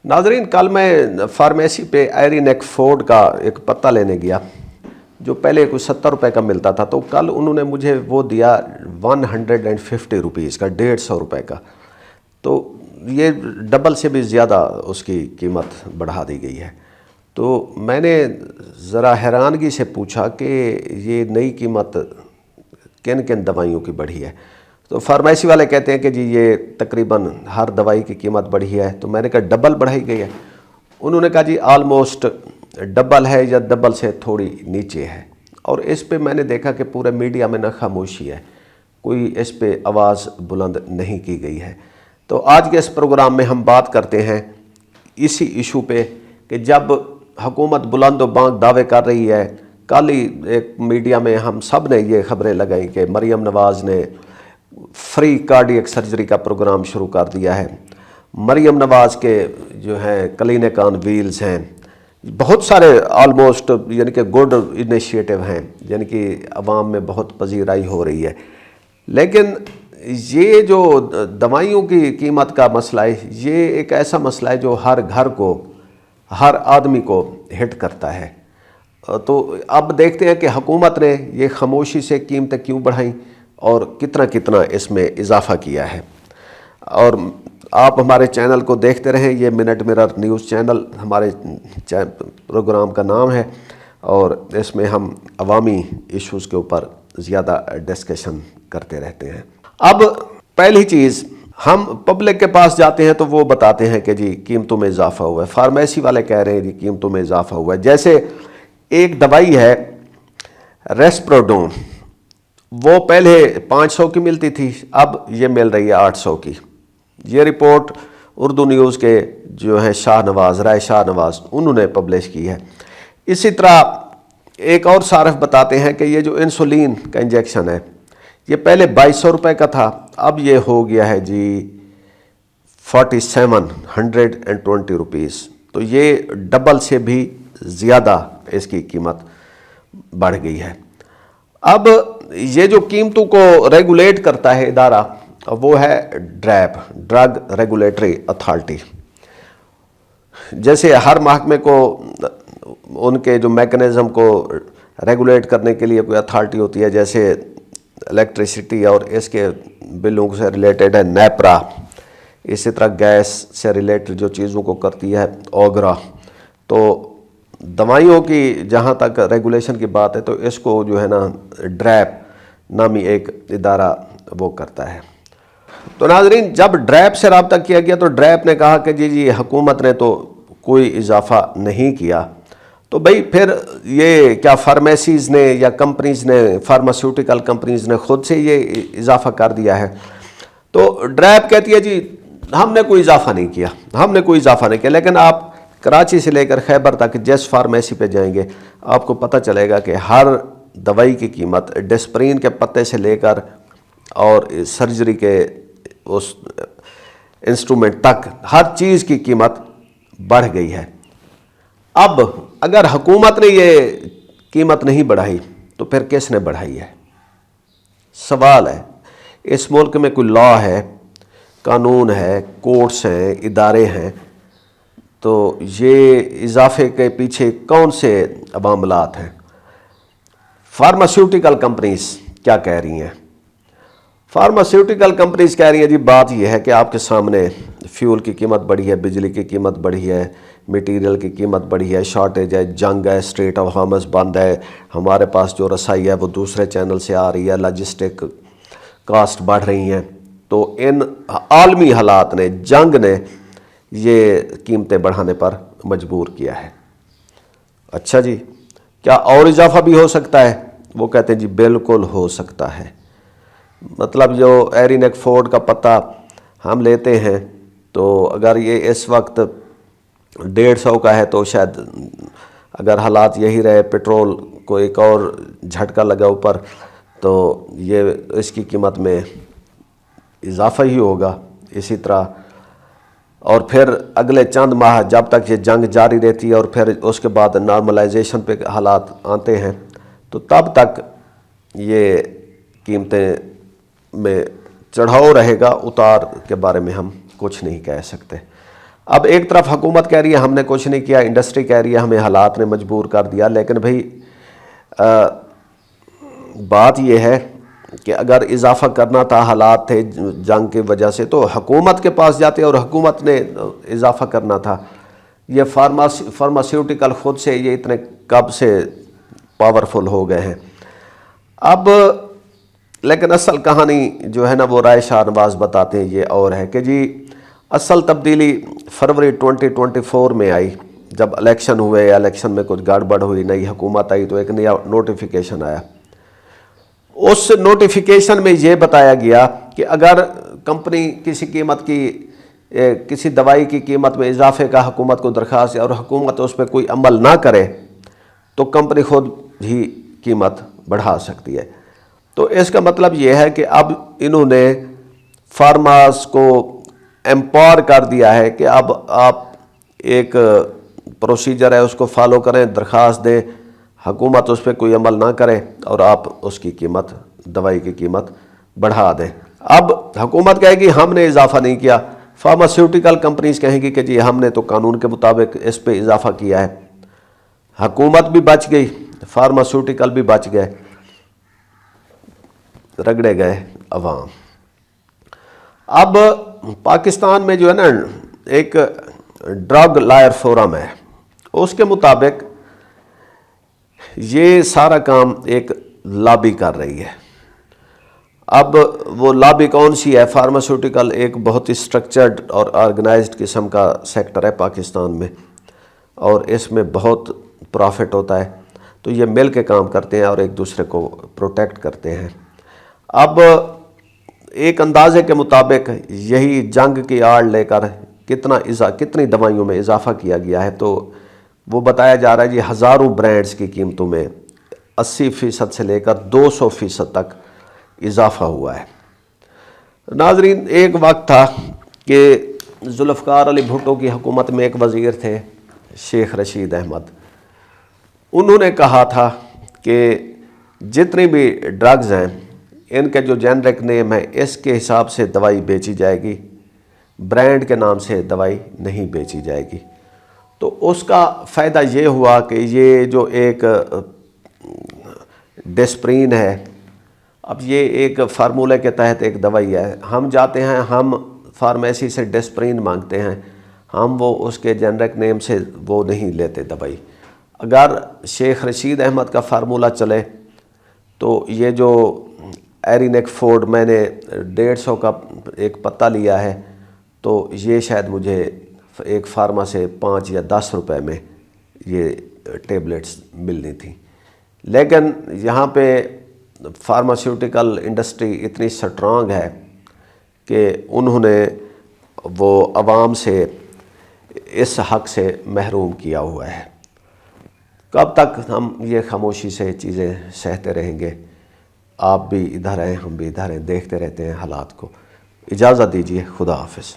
नाजरीन, कल मैं फार्मेसी पे एरिनेक फोर्ड का एक पत्ता लेने गया जो पहले कुछ 70 रुपये का मिलता था। तो कल उन्होंने मुझे वो दिया 150 रुपीज़ का, 150 रुपये का। तो ये डबल से भी ज़्यादा उसकी कीमत बढ़ा दी गई है। तो मैंने ज़रा हैरानगी से पूछा कि ये नई कीमत किन किन दवाइयों की बढ़ी है। तो फार्मेसी वाले कहते हैं कि जी ये तकरीबन हर दवाई की कीमत बढ़ी है। तो मैंने कहा डबल बढ़ाई गई है। उन्होंने कहा जी ऑलमोस्ट डबल है या डबल से थोड़ी नीचे है। और इस पे मैंने देखा कि पूरे मीडिया में ना खामोशी है, कोई इस पे आवाज़ बुलंद नहीं की गई है। तो आज के इस प्रोग्राम में हम बात करते हैं इसी इशू पे कि जब हुकूमत बुलंद बांग दावे कर रही है। कल ही एक मीडिया में हम सब ने ये खबरें लगाई कि मरियम नवाज़ ने फ्री कार्डियक सर्जरी का प्रोग्राम शुरू कर दिया है। मरियम नवाज़ के जो हैं क्लिनिक ऑन व्हील्स हैं, बहुत सारे ऑलमोस्ट यानी कि गुड इनिशिएटिव हैं, यानी कि अवाम में बहुत पजीराई हो रही है। लेकिन ये जो दवाइयों की कीमत का मसला है, ये एक ऐसा मसला है जो हर घर को, हर आदमी को हिट करता है। तो अब देखते हैं कि हुकूमत ने ये खामोशी से कीमतें क्यों बढ़ाई और कितना कितना इसमें इजाफ़ा किया है। और आप हमारे चैनल को देखते रहें। ये मिनट मिरर न्यूज़ चैनल हमारे प्रोग्राम का नाम है और इसमें हम अवामी इश्यूज़ के ऊपर ज़्यादा डिस्कशन करते रहते हैं। अब पहली चीज़, हम पब्लिक के पास जाते हैं तो वो बताते हैं कि जी कीमतों में इजाफ़ा हुआ है। फार्मेसी वाले कह रहे हैं जी कीमतों में इजाफ़ा हुआ है। जैसे एक दवाई है रेस्प्रोडोन, वो पहले 500 की मिलती थी, अब ये मिल रही है 800 की। ये रिपोर्ट उर्दू न्यूज़ के जो है राय शाहनवाज़ उन्होंने पब्लिश की है। इसी तरह एक और सारफ बताते हैं कि ये जो इंसुलिन का इंजेक्शन है, ये पहले 2200 रुपये का था, अब ये हो गया है जी 4720 रुपीज़। तो ये डबल से भी ज़्यादा इसकी कीमत बढ़ गई है। अब ये जो कीमतों को रेगुलेट करता है इदारा, वो है ड्रैप, ड्रग रेगुलेटरी अथॉरिटी। जैसे हर महकमे को उनके जो मैकेनिज़्म को रेगुलेट करने के लिए कोई अथॉरिटी होती है, जैसे इलेक्ट्रिसिटी और इसके बिलों से रिलेटेड है नेपरा। इसी तरह गैस से रिलेटेड जो चीज़ों को करती है ओगरा। तो दवाइयों की जहाँ तक रेगुलेशन की बात है तो इसको जो है ना ड्रैप नामी एक इदारा वो करता है। तो नाजरीन, जब ड्रैप से रब्ता किया गया तो ड्रैप ने कहा कि जी हुकूमत ने तो कोई इजाफ़ा नहीं किया। तो भाई फिर ये क्या फार्मेसीज़ ने या कंपनीज़ ने, फार्मास्यूटिकल कंपनीज़ ने खुद से ये इजाफ़ा कर दिया है? तो ड्रैप कहती है जी हमने कोई इजाफ़ा नहीं किया, हमने कोई इजाफ़ा नहीं किया। लेकिन आप कराची से लेकर खैबर तक जिस फार्मेसी पे जाएंगे आपको पता चलेगा कि हर दवाई की कीमत डिस्प्रिन के पत्ते से लेकर और सर्जरी के उस इंस्ट्रूमेंट तक हर चीज़ की कीमत बढ़ गई है। अब अगर हुकूमत ने ये कीमत नहीं बढ़ाई तो फिर किसने बढ़ाई है? सवाल है। इस मुल्क में कोई लॉ है, कानून है, कोर्ट्स हैं, इदारे हैं, तो ये इजाफे के पीछे कौन से अवामलात हैं? फार्मास्यूटिकल कंपनीज क्या कह रही हैं? फार्मास्यूटिकल कंपनीज कह रही हैं जी बात यह है कि आपके सामने फ्यूल की कीमत बढ़ी है, बिजली की कीमत बढ़ी है, मटेरियल की कीमत बढ़ी है, शॉर्टेज है, जंग है, स्ट्रेट ऑफ हार्मस बंद है, हमारे पास जो रसाई है वो दूसरे चैनल से आ रही है, लॉजिस्टिक कास्ट बढ़ रही हैं। तो इन आलमी हालात ने, जंग ने ये कीमतें बढ़ाने पर मजबूर किया है। अच्छा जी, क्या और इजाफा भी हो सकता है? वो कहते हैं जी बिल्कुल हो सकता है। मतलब जो एरिनेक फोर्ड का पत्ता हम लेते हैं तो अगर ये इस वक्त 150 का है तो शायद अगर हालात यही रहे, पेट्रोल को एक और झटका लगा ऊपर, तो ये इसकी कीमत में इजाफा ही होगा। इसी तरह और फिर अगले चंद माह जब तक ये जंग जारी रहती है और फिर उसके बाद नॉर्मलाइजेशन पे हालात आते हैं तो तब तक ये कीमतें में चढ़ाव रहेगा, उतार के बारे में हम कुछ नहीं कह सकते। اب ایک طرف حکومت کہہ رہی ہے ہم نے کچھ نہیں کیا، انڈسٹری کہہ رہی ہے ہمیں حالات نے مجبور کر دیا، لیکن بھائی بات یہ ہے کہ اگر اضافہ کرنا تھا، حالات تھے جنگ کی وجہ سے، تو حکومت کے پاس جاتے اور حکومت نے اضافہ کرنا تھا۔ یہ فارماسیوٹیکل خود سے یہ اتنے کب سے پاورفل ہو گئے ہیں۔ اب لیکن اصل کہانی جو ہے نا وہ رائے شاہ نواز بتاتے ہیں یہ اور ہے کہ جی اصل تبدیلی فروری 2024 میں آئی، جب الیکشن ہوئے، الیکشن میں کچھ گڑبڑ ہوئی، نئی حکومت آئی تو ایک نیا نوٹیفیکیشن آیا۔ اس نوٹیفیکیشن میں یہ بتایا گیا کہ اگر کمپنی کسی قیمت کی کسی دوائی کی قیمت میں اضافے کا حکومت کو درخواست ہے اور حکومت اس پہ کوئی عمل نہ کرے تو کمپنی خود بھی قیمت بڑھا سکتی ہے۔ تو اس کا مطلب یہ ہے کہ اب انہوں نے فارماز کو امپاور کر دیا ہے کہ اب آپ ایک پروسیجر ہے اس کو فالو کریں، درخواست دیں، حکومت اس پہ کوئی عمل نہ کرے اور آپ اس کی قیمت، دوائی کی قیمت بڑھا دیں۔ اب حکومت کہے گی ہم نے اضافہ نہیں کیا، فارماسیوٹیکل کمپنیز کہیں گی کہ جی ہم نے تو قانون کے مطابق اس پہ اضافہ کیا ہے۔ حکومت بھی بچ گئی، فارماسیوٹیکل بھی بچ گئے، رگڑے گئے عوام۔ اب پاکستان میں جو ہے نا ایک ڈرگ لائر فورم ہے، اس کے مطابق یہ سارا کام ایک لابی کر رہی ہے۔ اب وہ لابی کون سی ہے؟ فارماسیوٹیکل ایک بہت ہی سٹرکچرڈ اور آرگنائزڈ قسم کا سیکٹر ہے پاکستان میں، اور اس میں بہت پروفٹ ہوتا ہے، تو یہ مل کے کام کرتے ہیں اور ایک دوسرے کو پروٹیکٹ کرتے ہیں۔ اب ایک اندازے کے مطابق یہی جنگ کی آڑ لے کر کتنی دوائیوں میں اضافہ کیا گیا ہے، تو وہ بتایا جا رہا ہے جی ہزاروں برانڈز کی قیمتوں میں 80% سے لے کر 200% تک اضافہ ہوا ہے۔ ناظرین، ایک وقت تھا کہ ذوالفقار علی بھٹو کی حکومت میں ایک وزیر تھے شیخ رشید احمد، انہوں نے کہا تھا کہ جتنی بھی ڈرگز ہیں ان کے جو جنرک نیم ہے اس کے حساب سے دوائی بیچی جائے گی، برانڈ کے نام سے دوائی نہیں بیچی جائے گی۔ تو اس کا فائدہ یہ ہوا کہ یہ جو ایک ڈسپرین ہے، اب یہ ایک فارمولے کے تحت ایک دوائی ہے، ہم جاتے ہیں، ہم فارمیسی سے ڈسپرین مانگتے ہیں، ہم وہ اس کے جنرک نیم سے وہ نہیں لیتے دوائی۔ اگر شیخ رشید احمد کا فارمولہ چلے تو یہ جو ایرینیک فورڈ میں نے 150 کا ایک پتہ لیا ہے، تو یہ شاید مجھے ایک فارما سے 5 یا 10 روپے میں یہ ٹیبلٹس ملنی تھیں۔ لیکن یہاں پہ فارماسیوٹیکل انڈسٹری اتنی سٹرانگ ہے کہ انہوں نے وہ عوام سے اس حق سے محروم کیا ہوا ہے۔ کب تک ہم یہ خاموشی سے چیزیں سہتے رہیں گے؟ آپ بھی ادھر ہیں، ہم بھی ادھر ہیں، دیکھتے رہتے ہیں حالات کو۔ اجازت دیجیے، خدا حافظ۔